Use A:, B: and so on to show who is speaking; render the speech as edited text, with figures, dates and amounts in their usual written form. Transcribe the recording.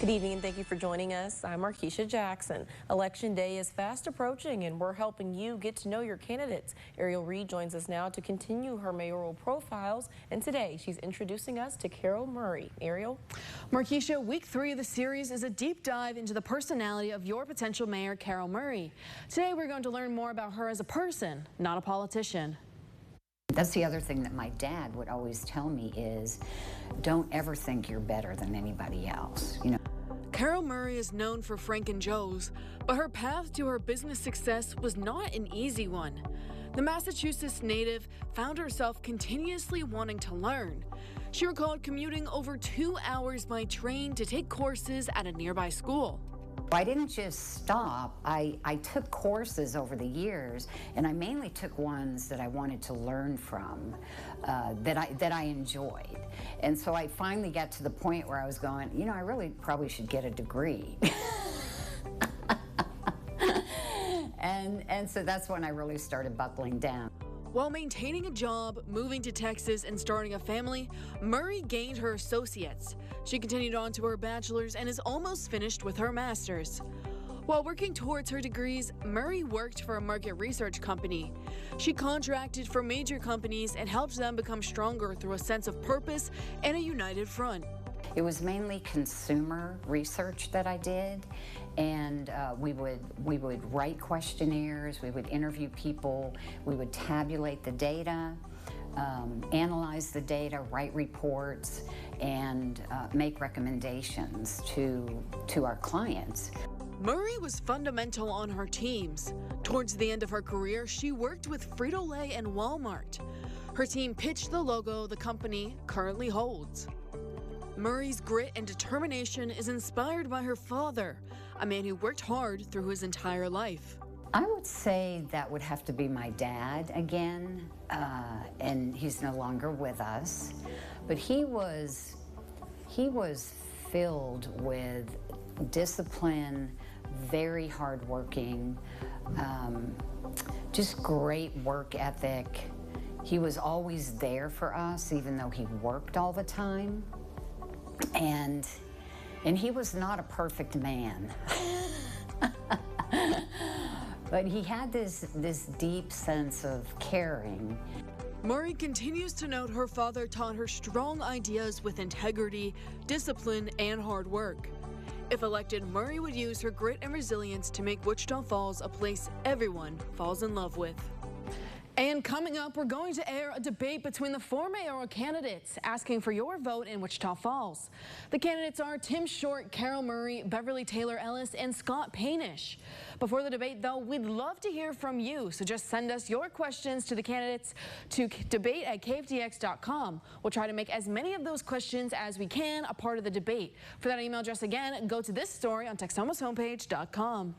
A: Good evening and thank you for joining us. I'm Markeisha Jackson. Election day is fast approaching and we're helping you get to know your candidates. Ariel Reed joins us now to continue her mayoral profiles, and today she's introducing us to Carol Murray. Ariel?
B: Markeisha, week 3 of the series is a deep dive into the personality of your potential mayor, Carol Murray. Today we're going to learn more about her as a person, not a politician.
C: That's the other thing that my dad would always tell me is, don't ever think you're better than anybody else, you know.
B: Carol Murray is known for Frank and Joe's, but her path to her business success was not an easy one. The Massachusetts native found herself continuously wanting to learn. She recalled commuting over 2 hours by train to take courses at a nearby school.
C: I didn't just stop. I took courses over the years, and I mainly took ones that I wanted to learn from, that I enjoyed. And so I finally got to the point where I was going, you know, I really probably should get a degree. and so that's when I really started buckling down.
B: While maintaining a job, moving to Texas, and starting a family, Murray gained her associates. She continued on to her bachelor's and is almost finished with her master's. While working towards her degrees, Murray worked for a market research company. She contracted for major companies and helped them become stronger through a sense of purpose and a united front.
C: It was mainly consumer research that I did, and we would write questionnaires, we would interview people, we would tabulate the data, analyze the data, write reports, and make recommendations to our clients.
B: Murray was fundamental on her teams. Towards the end of her career, she worked with Frito-Lay and Walmart. Her team pitched the logo the company currently holds. Murray's grit and determination is inspired by her father, a man who worked hard through his entire life.
C: I would say that would have to be my dad again, and he's no longer with us, but he was filled with discipline, very hardworking, just great work ethic. He was always there for us, even though he worked all the time. And he was not a perfect man, but he had this deep sense of caring.
B: Murray continues to note her father taught her strong ideas with integrity, discipline, and hard work. If elected, Murray would use her grit and resilience to make Wichita Falls a place everyone falls in love with. And coming up, we're going to air a debate between the 4 mayoral candidates asking for your vote in Wichita Falls. The candidates are Tim Short, Carol Murray, Beverly Taylor Ellis, and Scott Paynish. Before the debate, though, we'd love to hear from you, so just send us your questions to the candidates to debate@KFDX.com. We'll try to make as many of those questions as we can a part of the debate. For that email address again, go to this story on Texomashomepage.com.